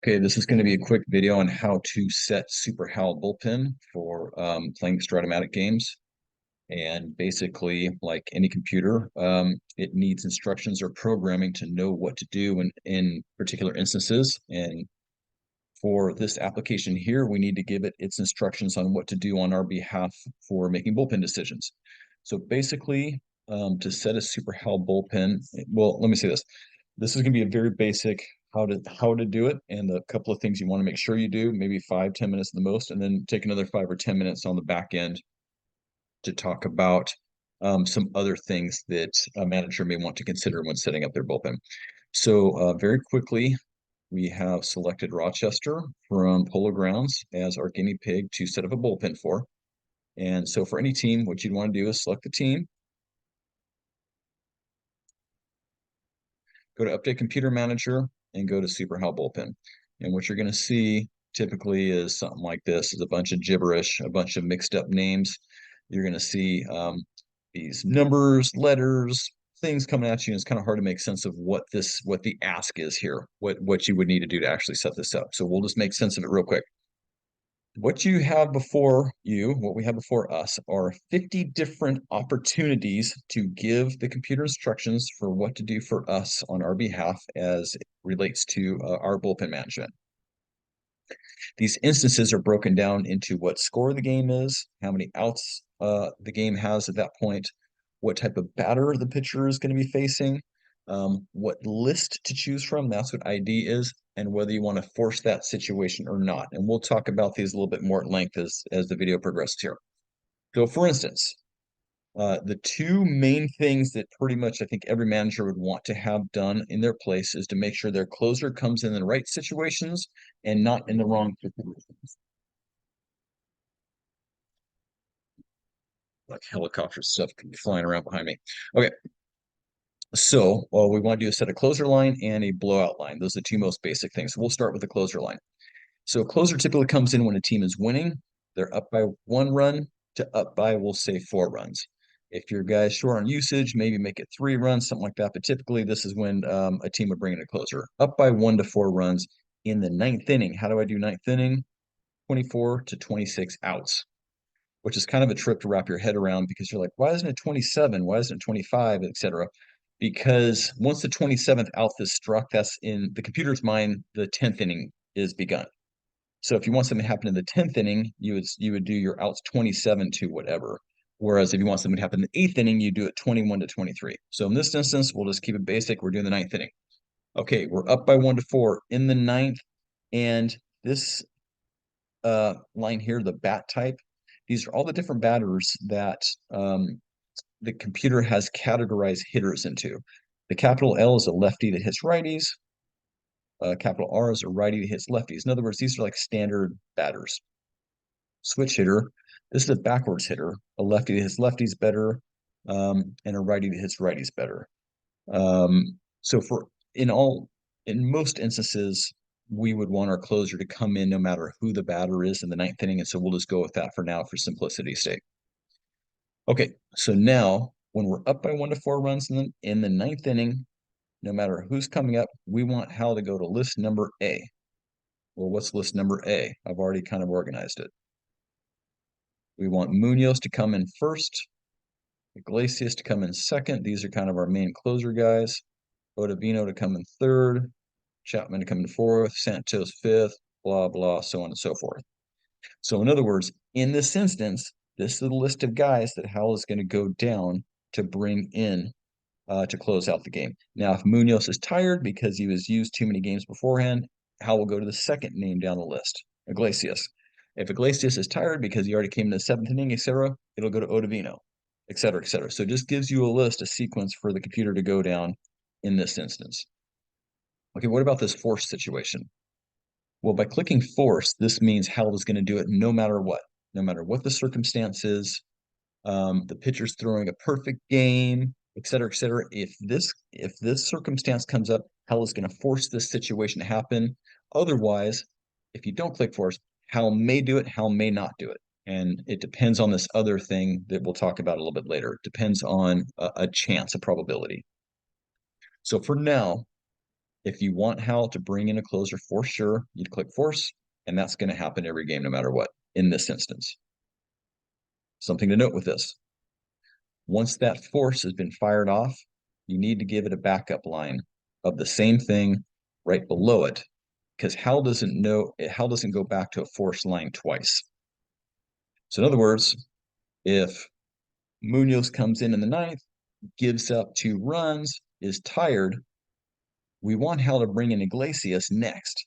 Okay, this is going to be a quick video on how to set SuperHal Bullpen for playing Strat-O-Matic games. And basically, like any computer, it needs instructions or programming to know what to do in particular instances. And for this application here, we need to give it its instructions on what to do on our behalf for making bullpen decisions. So basically, to set a SuperHal Bullpen, well, let me say this. This is going to be a very basic how to do it, and a couple of things you want to make sure you do, maybe 5-10 minutes the most, and then take another 5 or 10 minutes on the back end to talk about some other things that a manager may want to consider when setting up their bullpen. So very quickly, we have selected Rochester from Polo Grounds as our guinea pig to set up a bullpen for. And so for any team, what you'd want to do is select the team, go to Update Computer Manager, and go to SuperHal Bullpen. And what you're going to see typically is something like this: is a bunch of gibberish, a bunch of mixed up names. You're going to see these numbers, letters, things coming at you, and it's kind of hard to make sense of what the ask is here, what you would need to do to actually set this up. So we'll just make sense of it real quick. What you have before you, what we have before us, are 50 different opportunities to give the computer instructions for what to do for us on our behalf as it relates to our bullpen management. These instances are broken down into what score the game is, how many outs the game has at that point, what type of batter the pitcher is going to be facing, what list to choose from, that's what ID is, and whether you want to force that situation or not. And we'll talk about these a little bit more at length as the video progresses here. So for instance, the two main things that pretty much I think every manager would want to have done in their place is to make sure their closer comes in the right situations and not in the wrong situations. Like helicopter stuff flying around behind me. Okay, so we want to do a set a closer line and a blowout line. Those are the two most basic things. So we'll start with the closer line. So a closer typically comes in when a team is winning. They're up by 1 run to up by, we'll say, 4 runs. If your guy's short on usage, maybe make it 3 runs, something like that. But typically, this is when a team would bring in a closer. Up by 1 to 4 runs in the ninth inning. How do I do ninth inning? 24 to 26 outs, which is kind of a trip to wrap your head around because you're like, why isn't it 27? Why isn't it 25, etc.? Because once the 27th out is struck, that's in the computer's mind, the 10th inning is begun. So if you want something to happen in the 10th inning, you would do your outs 27 to whatever. Whereas if you want something to happen in the 8th inning, you do it 21 to 23. So in this instance, we'll just keep it basic. We're doing the ninth inning. Okay, we're up by 1 to 4 in the ninth. And this line here, the bat type, these are all the different batters that the computer has categorized hitters into. The capital L is a lefty that hits righties. Capital R is a righty that hits lefties. In other words, these are like standard batters. Switch hitter, this is a backwards hitter, a lefty that hits lefties better, and a righty that hits righties better. So in most instances, we would want our closer to come in no matter who the batter is in the ninth inning, and so we'll just go with that for now for simplicity's sake. Okay, so now when we're up by 1 to 4 runs in the ninth inning, no matter who's coming up, we want Hal to go to list number A. Well, what's list number A? I've already kind of organized it. We want Munoz to come in first, Iglesias to come in second. These are kind of our main closer guys. Ottavino to come in third, Chapman to come in fourth, Santos fifth, blah, blah, so on and so forth. So in other words, in this instance, this is the list of guys that Hal is going to go down to bring in to close out the game. Now, if Munoz is tired because he was used too many games beforehand, Hal will go to the second name down the list, Iglesias. If Iglesias is tired because he already came in the seventh inning, etc., it'll go to Ottavino, etc., etc. So it just gives you a list, a sequence for the computer to go down in this instance. Okay, what about this force situation? Well, by clicking force, this means Hal is going to do it no matter what the circumstance is. The pitcher's throwing a perfect game, et cetera, et cetera. If this circumstance comes up, Hal is going to force this situation to happen. Otherwise, if you don't click force, Hal may do it, Hal may not do it. And it depends on this other thing that we'll talk about a little bit later. It depends on a chance, a probability. So for now, If you want Hal to bring in a closer for sure, you'd click force, and that's going to happen every game no matter what in this instance. Something to note with this. Once that force has been fired off, you need to give it a backup line of the same thing right below it, because Hal doesn't go back to a force line twice. So in other words, if Munoz comes in the ninth, gives up 2 runs, is tired, we want Hal to bring in Iglesias next.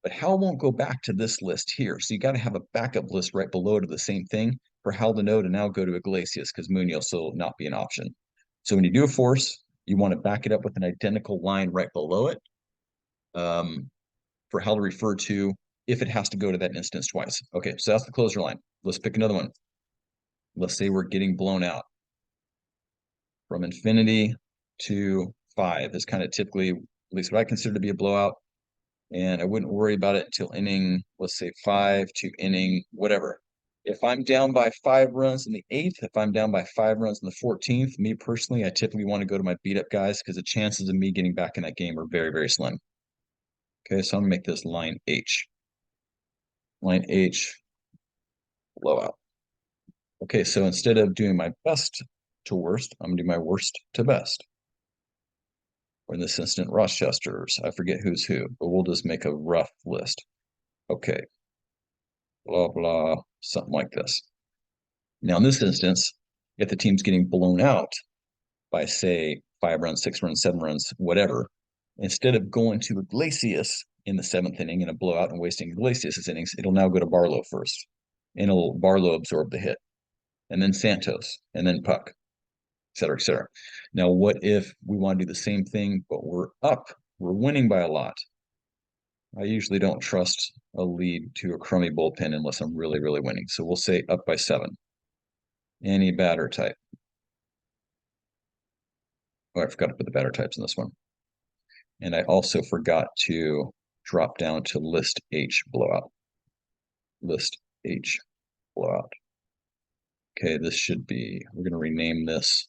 But Hal won't go back to this list here. So you got to have a backup list right below it of the same thing for Hal to know to now go to Iglesias because Munoz will not be an option. So when you do a force, you want to back it up with an identical line right below it for Hal to refer to if it has to go to that instance twice. Okay, so that's the closer line. Let's pick another one. Let's say we're getting blown out. From infinity to 5 is kind of typically, at least what I consider to be a blowout. And I wouldn't worry about it until inning, let's say 5 to inning, whatever. If I'm down by 5 runs in the 8th, if I'm down by 5 runs in the 14th, me personally, I typically want to go to my beat up guys because the chances of me getting back in that game are very, very slim. Okay, so I'm gonna make this line H. Line H, blowout. Okay, so instead of doing my best to worst, I'm gonna do my worst to best. Or in this instant, Rochester's. I forget who's who, but we'll just make a rough list. Okay, blah, blah, something like this. Now, in this instance, if the team's getting blown out by, say, 5 runs, 6 runs, 7 runs, whatever, instead of going to Iglesias in the 7th inning in a blowout and wasting Iglesias' innings, it'll now go to Barlow first. And it'll Barlow absorb the hit. And then Santos, and then Puck, et cetera, et cetera. Now, what if we want to do the same thing, but we're up? We're winning by a lot. I usually don't trust a lead to a crummy bullpen unless I'm really, really winning. So we'll say up by 7. Any batter type. Oh, I forgot to put the batter types in this one. And I also forgot to drop down to list H blowout. List H blowout. Okay, this should be, we're going to rename this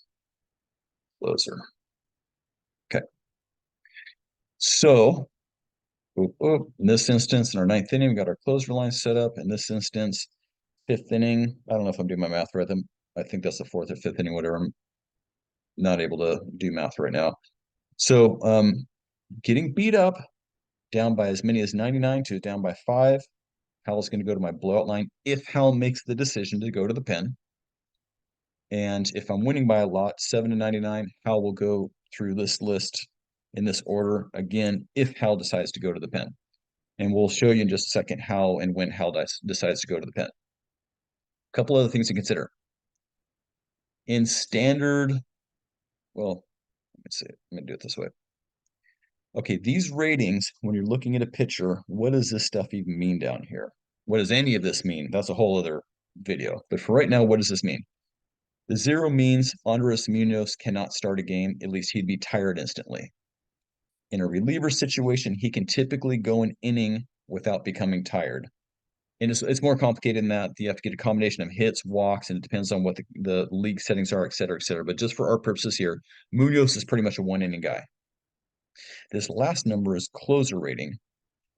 closer. Okay. So, in this instance, in our 9th inning, we got our closer line set up. In this instance, 5th inning, I don't know if I'm doing my math right. I think that's the 4th or 5th inning, whatever. I'm not able to do math right now. So, getting beat up, down by as many as 99 to down by 5. Hal's going to go to my blowout line if Hal makes the decision to go to the pen. And if I'm winning by a lot, 7 to 99, Hal will go through this list in this order again if Hal decides to go to the pen. And we'll show you in just a second how and when Hal decides to go to the pen. A couple other things to consider. In standard, well, let's see, I'm going to do it this way. Okay, these ratings, when you're looking at a pitcher, what does this stuff even mean down here? What does any of this mean? That's a whole other video. But for right now, what does this mean? The 0 means Andres Munoz cannot start a game. At least he'd be tired instantly. In a reliever situation, he can typically go an inning without becoming tired. And it's more complicated than that. You have to get a combination of hits, walks, and it depends on what the league settings are, et cetera, et cetera. But just for our purposes here, Munoz is pretty much a 1-inning guy. This last number is closer rating.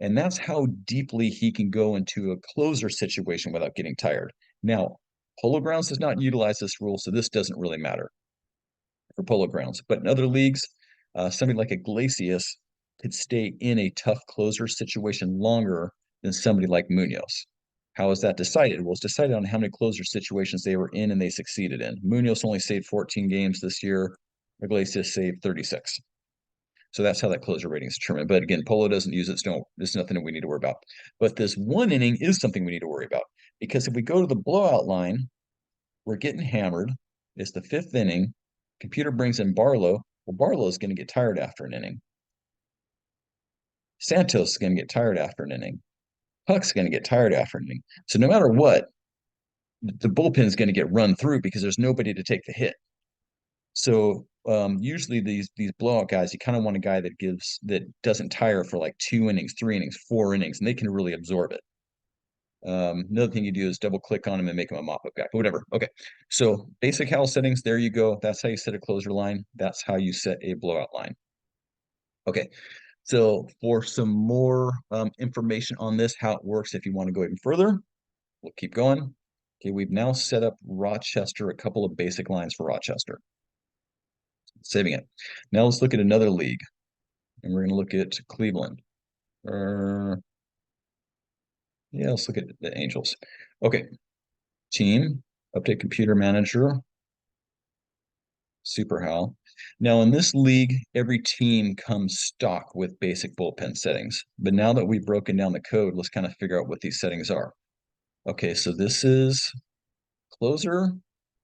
And that's how deeply he can go into a closer situation without getting tired. Now, Polo Grounds does not utilize this rule, so this doesn't really matter for Polo Grounds. But in other leagues, somebody like Iglesias could stay in a tough closer situation longer than somebody like Munoz. How is that decided? Well, it's decided on how many closer situations they were in and they succeeded in. Munoz only saved 14 games this year. Iglesias saved 36. So that's how that closer rating is determined. But again, Polo doesn't use it, so there's nothing that we need to worry about. But this 1 inning is something we need to worry about. Because if we go to the blowout line, we're getting hammered. It's the 5th inning. Computer brings in Barlow. Well, Barlow is going to get tired after an inning. Santos is going to get tired after an inning. Puck's going to get tired after an inning. So no matter what, the bullpen is going to get run through because there's nobody to take the hit. So usually these blowout guys, you kind of want a guy that doesn't tire for like 2 innings, 3 innings, 4 innings, and they can really absorb it. Another thing you do is double click on him and make him a mop-up guy, but whatever. Okay, so basic Hal settings, there you go. That's how you set a closer line. That's how you set a blowout line. Okay, So for some more information on this, how it works, if you want to go even further, we'll keep going. Okay, we've now set up Rochester, a couple of basic lines for Rochester. Saving it. Now let's look at another league, and we're going to look at Cleveland. Yeah, let's look at the Angels. Okay, team, update computer manager, SuperHal. Now in this league, every team comes stock with basic bullpen settings. But now that we've broken down the code, let's kind of figure out what these settings are. Okay, so this is closer.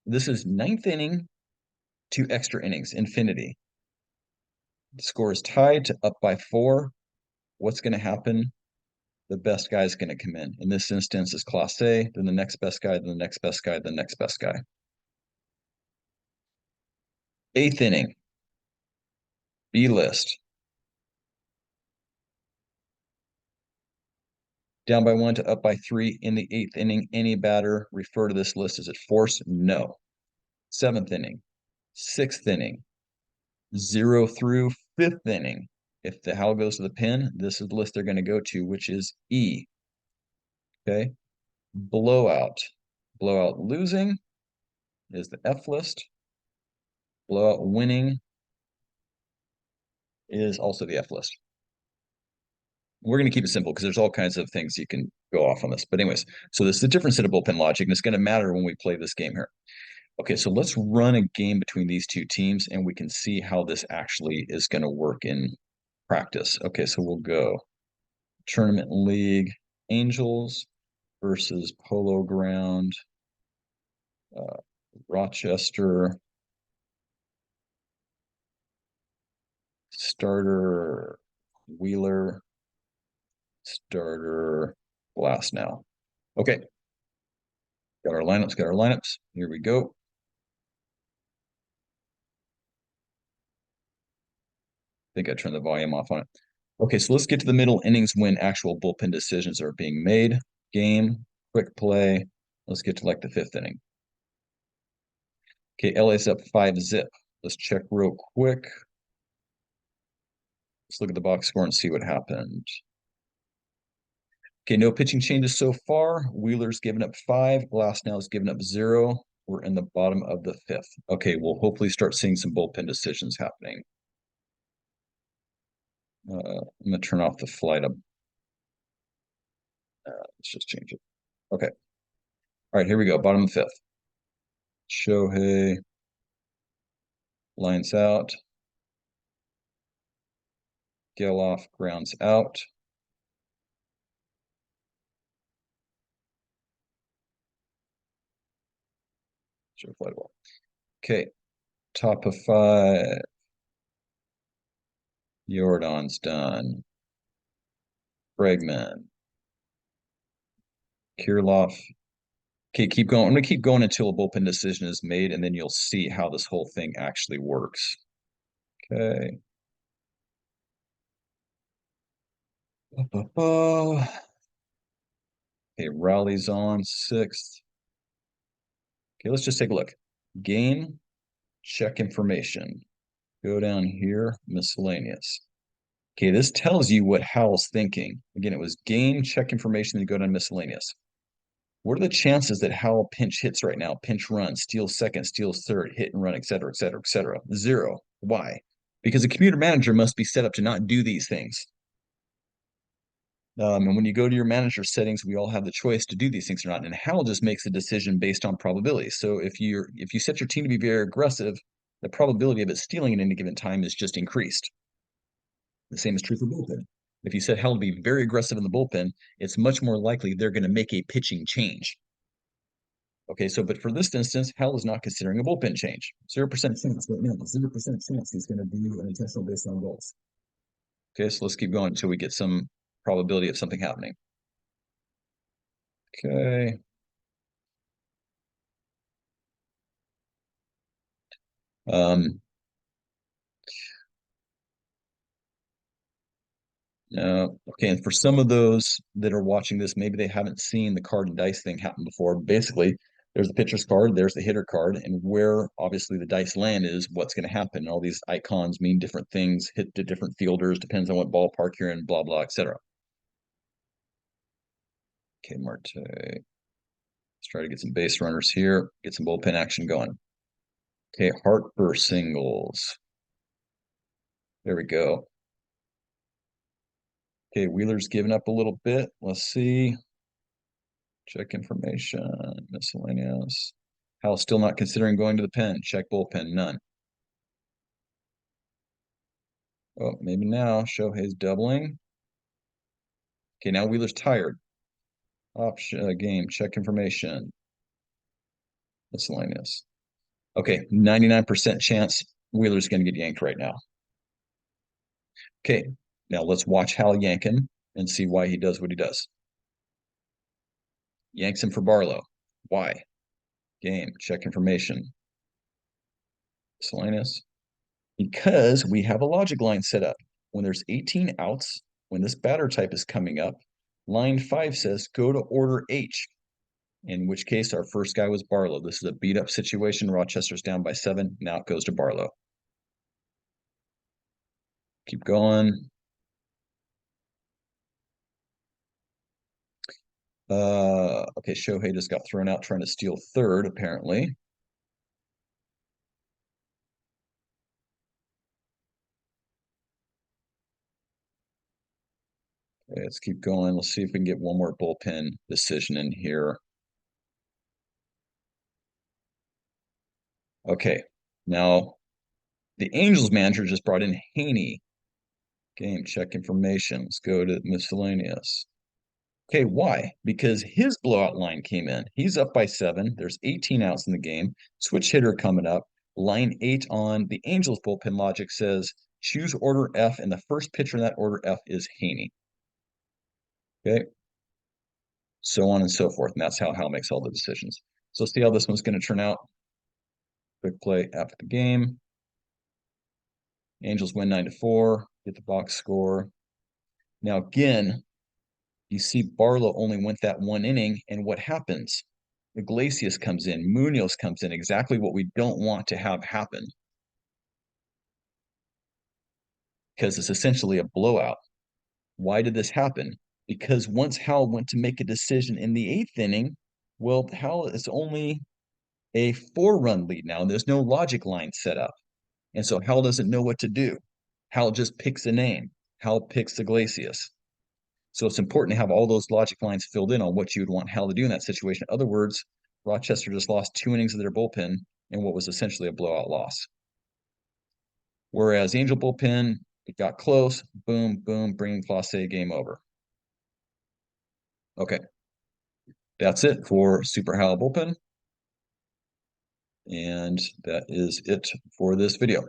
This is ninth inning to extra innings, infinity. The score is tied to up by 4. What's going to happen? The best guy is going to come in. In this instance is Class A, then the next best guy, then the next best guy, then the next best guy. 8th inning, B list. Down by 1 to up by 3 in the 8th inning. Any batter refer to this list as it forced? No. 7th inning, 6th inning, 0 through 5th inning. If the Hal goes to the pin, this is the list they're going to go to, which is E. Okay. Blowout. Blowout losing is the F list. Blowout winning is also the F list. We're going to keep it simple because there's all kinds of things you can go off on this. But anyways, so this is a different set of bullpen logic, and it's going to matter when we play this game here. Okay, so let's run a game between these two teams, and we can see how this actually is going to work in practice. Okay, so we'll go Tournament League, Angels versus Polo Ground, Rochester, starter, Wheeler, starter, Glass now. Okay, got our lineups. Here we go. I think I turned the volume off on it. Okay, so let's get to the middle innings when actual bullpen decisions are being made. Game, quick play. Let's get to like the 5th inning. Okay, LA's up 5-zip. Let's check real quick. Let's look at the box score and see what happened. Okay, no pitching changes so far. Wheeler's given up 5. Glasnow's given up 0. We're in the bottom of the 5th. Okay, we'll hopefully start seeing some bullpen decisions happening. I'm going to turn off the flight up. Let's just change it. Okay. All right, here we go. Bottom of the 5th. Shohei. Lines out. Geloff grounds out. Sure, fly ball. Okay. Top of 5. Jordan's done. Bregman. Kirilloff. Okay, keep going. I'm going to keep going until a bullpen decision is made, and then you'll see how this whole thing actually works. Okay. Okay, Rowley's on 6th. Okay, let's just take a look. Game, check information. Go down here, miscellaneous. Okay, this tells you what Howell's thinking. Again, it was game, check information, then go down miscellaneous. What are the chances that Howell pinch hits right now? Pinch run, steals second, steals third, hit and run, et cetera, et cetera, et cetera. 0. Why? Because a computer manager must be set up to not do these things. And when you go to your manager settings, we all have the choice to do these things or not. And Howell just makes a decision based on probability. So if you set your team to be very aggressive, the probability of it stealing at any given time is just increased. The same is true for bullpen. If you set Howell to be very aggressive in the bullpen, it's much more likely they're going to make a pitching change. Okay, so but for this instance, Howell is not considering a bullpen change. 0% chance right now. 0% chance he's going to do an intentional based on goals. Okay, so let's keep going until we get some probability of something happening. Okay. Okay, and for some of those that are watching this, maybe they haven't seen the card and dice thing happen before. Basically, There's the pitcher's card, there's the hitter card, and where obviously the dice land is what's going to happen. All these icons mean different things, hit to different fielders, depends on what ballpark you're in, blah, blah, etc. Okay, Marte. Let's try to get some base runners here, get some bullpen action going. Okay, Harper singles. There we go. Okay, Wheeler's giving up a little bit. Let's see. Check information, miscellaneous. Hal's still not considering going to the pen. Check bullpen, none. Oh, maybe now. Shohei's doubling. Okay, now Wheeler's tired. Option game, check information. Miscellaneous. Okay, 99% chance Wheeler's going to get yanked right now. Okay, now let's watch Hal yank him and see why he does what he does. Yanks him for Barlow. Why? Game, check information. Miscellaneous. Because we have a logic line set up. When there's 18 outs, when this batter type is coming up, line 5 says go to order H, in which case our first guy was Barlow. This is a beat up situation. Rochester's down by 7. Now it goes to Barlow. Keep going. Okay, Shohei just got thrown out trying to steal third, apparently. Okay, let's keep going. Let's see if we can get one more bullpen decision in here. Okay, now the Angels manager just brought in Haney. Game, check information. Let's go to miscellaneous. Okay, why? Because his blowout line came in. He's up by 7. There's 18 outs in the game. Switch hitter coming up. Line 8 on the Angels bullpen logic says choose order F, and the first pitcher in that order F is Haney. Okay. So on and so forth. And that's how Hal makes all the decisions. So let's see how this one's going to turn out. Quick play after the game. Angels win 9-4. Get the box score. Now, again, you see Barlow only went that one inning, and what happens? Iglesias comes in, Munoz comes in, exactly what we don't want to have happen. Because it's essentially a blowout. Why did this happen? Because once Hal went to make a decision in the 8th inning, well, Hal is only a 4-run lead now, and there's no logic line set up. And so Hal doesn't know what to do. Hal just picks a name. Hal picks Iglesias. So it's important to have all those logic lines filled in on what you would want Hal to do in that situation. In other words, Rochester just lost 2 innings of their bullpen in what was essentially a blowout loss. Whereas Angel bullpen, it got close, boom, boom, bringing Clase, game over. Okay, that's it for SuperHal Bullpen. And that is it for this video.